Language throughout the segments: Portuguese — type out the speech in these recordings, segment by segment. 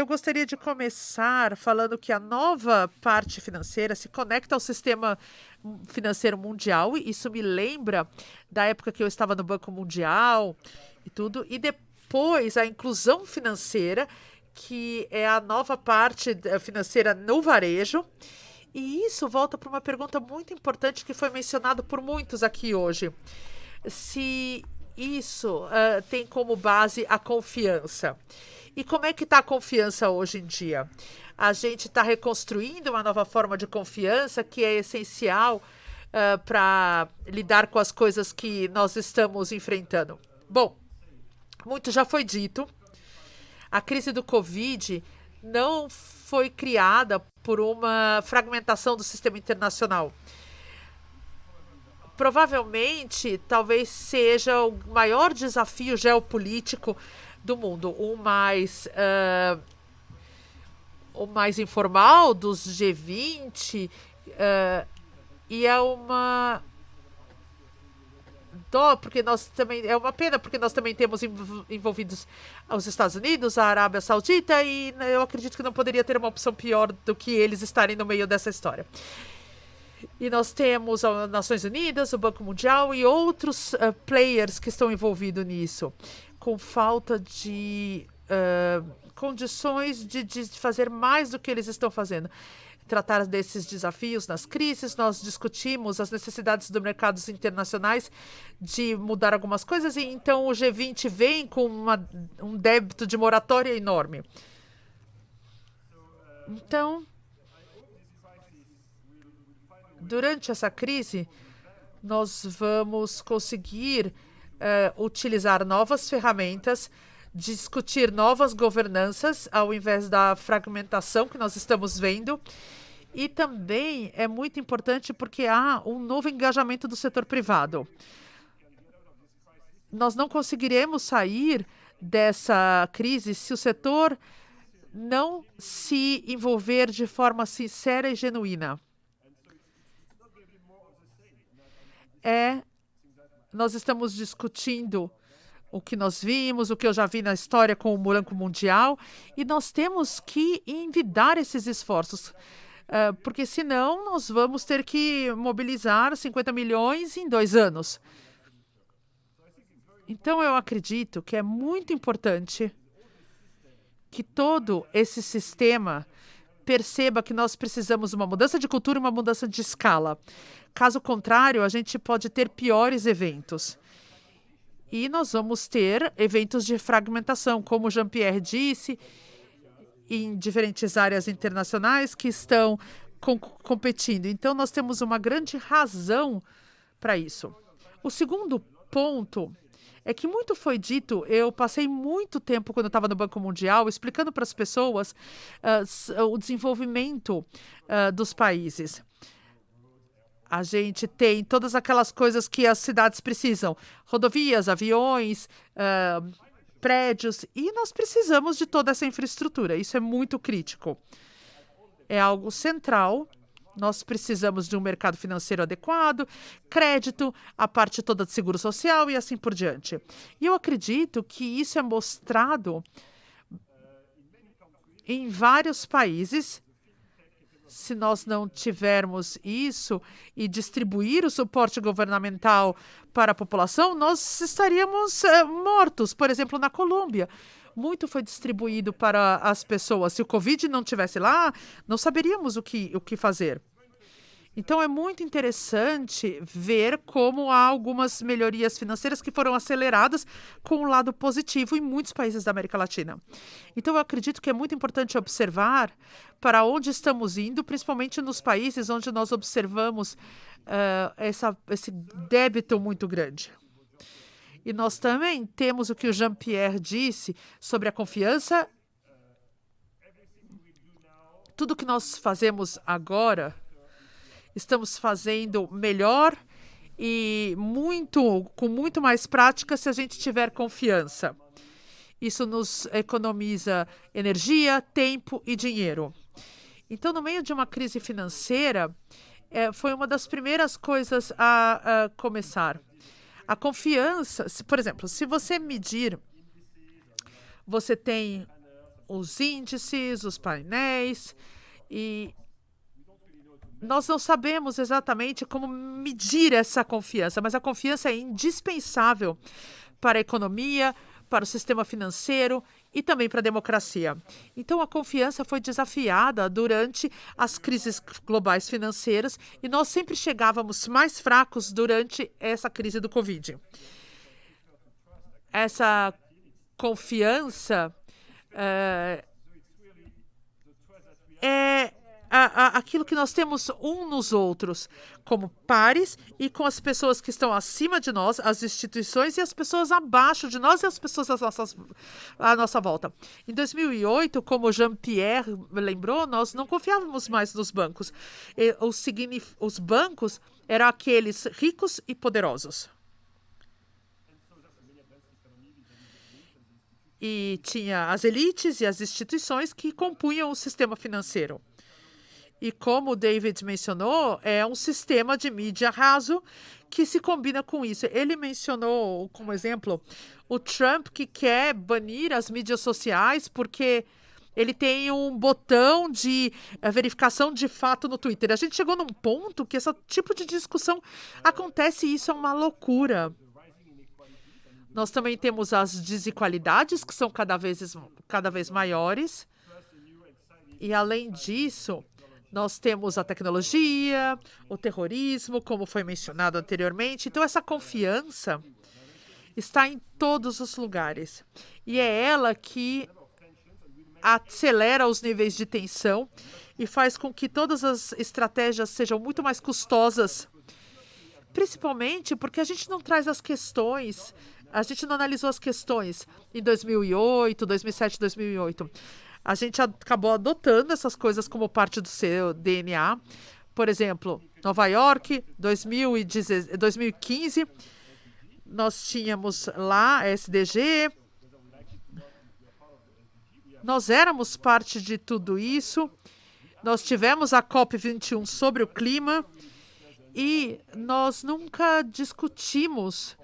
eu gostaria de começar falando que a nova parte financeira se conecta ao sistema financeiro mundial, e isso me lembra da época que eu estava no Banco Mundial e tudo, e depois a inclusão financeira, que é a nova parte financeira no varejo. E isso volta para uma pergunta muito importante que foi mencionada por muitos aqui hoje. Se isso tem como base a confiança. E como é que está a confiança hoje em dia? A gente está reconstruindo uma nova forma de confiança que é essencial para lidar com as coisas que nós estamos enfrentando. Bom, muito já foi dito. A crise do Covid não foi criada por uma fragmentação do sistema internacional. Provavelmente, talvez seja o maior desafio geopolítico do mundo, o mais informal dos G20, e é uma dó, porque nós também é uma pena, porque nós também temos envolvidos os Estados Unidos, a Arábia Saudita, e eu acredito que não poderia ter uma opção pior do que eles estarem no meio dessa história. E nós temos as Nações Unidas, o Banco Mundial e outros players que estão envolvidos nisso, com falta de condições de fazer mais do que eles estão fazendo. Tratar desses desafios nas crises, nós discutimos as necessidades dos mercados internacionais de mudar algumas coisas, e então o G20 vem com um débito de moratória enorme. Então, durante essa crise, nós vamos conseguir utilizar novas ferramentas, discutir novas governanças, ao invés da fragmentação que nós estamos vendo. E também é muito importante porque há um novo engajamento do setor privado. Nós não conseguiremos sair dessa crise se o setor não se envolver de forma sincera e genuína. Nós estamos discutindo o que nós vimos, o que eu já vi na história com o Banco Mundial, e nós temos que envidar esses esforços, porque senão nós vamos ter que mobilizar 50 milhões em 2 anos. Então eu acredito que é muito importante que todo esse sistema perceba que nós precisamos de uma mudança de cultura e uma mudança de escala. Caso contrário, a gente pode ter piores eventos. E nós vamos ter eventos de fragmentação, como o Jean-Pierre disse, em diferentes áreas internacionais que estão competindo. Então, nós temos uma grande razão para isso. O segundo ponto é que muito foi dito. Eu passei muito tempo, quando eu estava no Banco Mundial, explicando para as pessoas o desenvolvimento dos países. A gente tem todas aquelas coisas que as cidades precisam: rodovias, aviões, prédios, e nós precisamos de toda essa infraestrutura. Isso é muito crítico. É algo central. Nós precisamos de um mercado financeiro adequado, crédito, a parte toda de seguro social e assim por diante. E eu acredito que isso é mostrado em vários países. Se nós não tivermos isso e distribuir o suporte governamental para a população, nós estaríamos mortos. Por exemplo, na Colômbia, muito foi distribuído para as pessoas. Se o Covid não estivesse lá, não saberíamos o que fazer. Então, é muito interessante ver como há algumas melhorias financeiras que foram aceleradas com um lado positivo em muitos países da América Latina. Então, eu acredito que é muito importante observar para onde estamos indo, principalmente nos países onde nós observamos esse débito muito grande. E nós também temos o que o Jean-Pierre disse sobre a confiança. Tudo que nós fazemos agora, estamos fazendo melhor e com muito mais prática se a gente tiver confiança. Isso nos economiza energia, tempo e dinheiro. Então, no meio de uma crise financeira, foi uma das primeiras coisas a começar. A confiança, por exemplo, se você medir, você tem os índices, os painéis, e nós não sabemos exatamente como medir essa confiança, mas a confiança é indispensável para a economia, para o sistema financeiro e também para a democracia. Então, a confiança foi desafiada durante as crises globais financeiras e nós sempre chegávamos mais fracos durante essa crise do Covid. Essa confiança aquilo que nós temos um nos outros, como pares e com as pessoas que estão acima de nós, as instituições e as pessoas abaixo de nós e as pessoas à nossa volta. Em 2008, como Jean-Pierre lembrou, nós não confiávamos mais nos bancos. Os bancos eram aqueles ricos e poderosos. E tinha as elites e as instituições que compunham o sistema financeiro. E como o David mencionou, é um sistema de mídia raso que se combina com isso. Ele mencionou, como exemplo, o Trump que quer banir as mídias sociais porque ele tem um botão de verificação de fato no Twitter. A gente chegou num ponto que esse tipo de discussão acontece e isso é uma loucura. Nós também temos as desigualdades, que são cada vez maiores. E, além disso, nós temos a tecnologia, o terrorismo, como foi mencionado anteriormente. Então, essa confiança está em todos os lugares. E é ela que acelera os níveis de tensão e faz com que todas as estratégias sejam muito mais custosas. Principalmente porque a gente não traz as questões... A gente não analisou as questões em 2008, 2007, 2008. A gente acabou adotando essas coisas como parte do seu DNA. Por exemplo, Nova York, 2015, nós tínhamos lá a SDG. Nós éramos parte de tudo isso. Nós tivemos a COP21 sobre o clima e nós nunca discutimos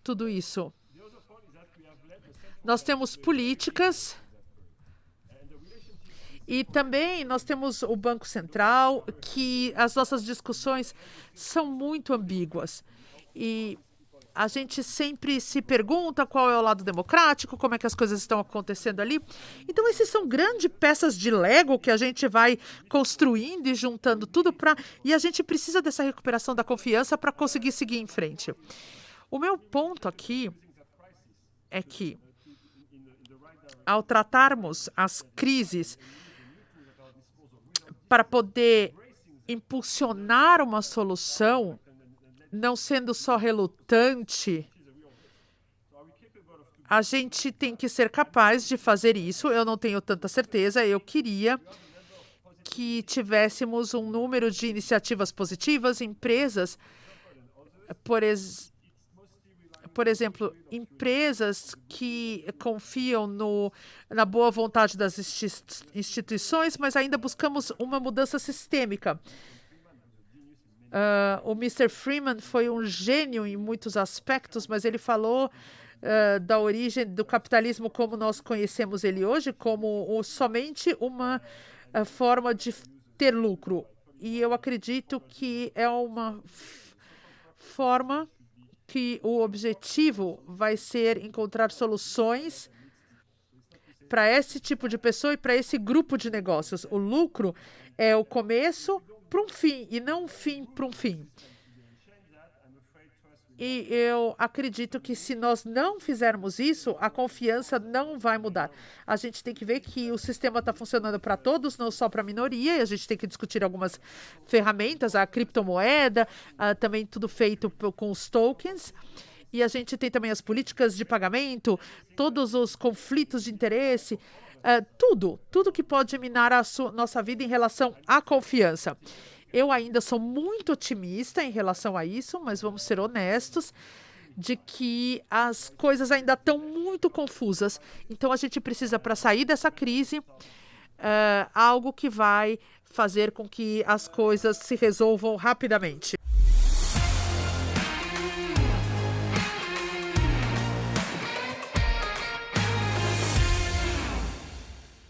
tudo isso. Nós temos políticas e também nós temos o Banco Central, que as nossas discussões são muito ambíguas. E a gente sempre se pergunta qual é o lado democrático, como é que as coisas estão acontecendo ali. Então, esses são grandes peças de Lego que a gente vai construindo e juntando tudo e a gente precisa dessa recuperação da confiança para conseguir seguir em frente. O meu ponto aqui é que, ao tratarmos as crises para poder impulsionar uma solução, não sendo só relutante, a gente tem que ser capaz de fazer isso. Eu não tenho tanta certeza, eu queria que tivéssemos um número de iniciativas positivas, empresas, por exemplo, empresas que confiam na boa vontade das instituições, mas ainda buscamos uma mudança sistêmica. O Mr. Freeman foi um gênio em muitos aspectos, mas ele falou da origem do capitalismo como nós conhecemos ele hoje, como somente uma forma de ter lucro. E eu acredito que é uma forma que o objetivo vai ser encontrar soluções para esse tipo de pessoa e para esse grupo de negócios. O lucro é o começo para um fim e não um fim para um fim. E eu acredito que se nós não fizermos isso, a confiança não vai mudar. A gente tem que ver que o sistema está funcionando para todos, não só para a minoria, e a gente tem que discutir algumas ferramentas, a criptomoeda, também tudo feito com os tokens. E a gente tem também as políticas de pagamento, todos os conflitos de interesse, tudo que pode minar a nossa vida em relação à confiança. Eu ainda sou muito otimista em relação a isso, mas vamos ser honestos de que as coisas ainda estão muito confusas. Então, a gente precisa, para sair dessa crise, algo que vai fazer com que as coisas se resolvam rapidamente.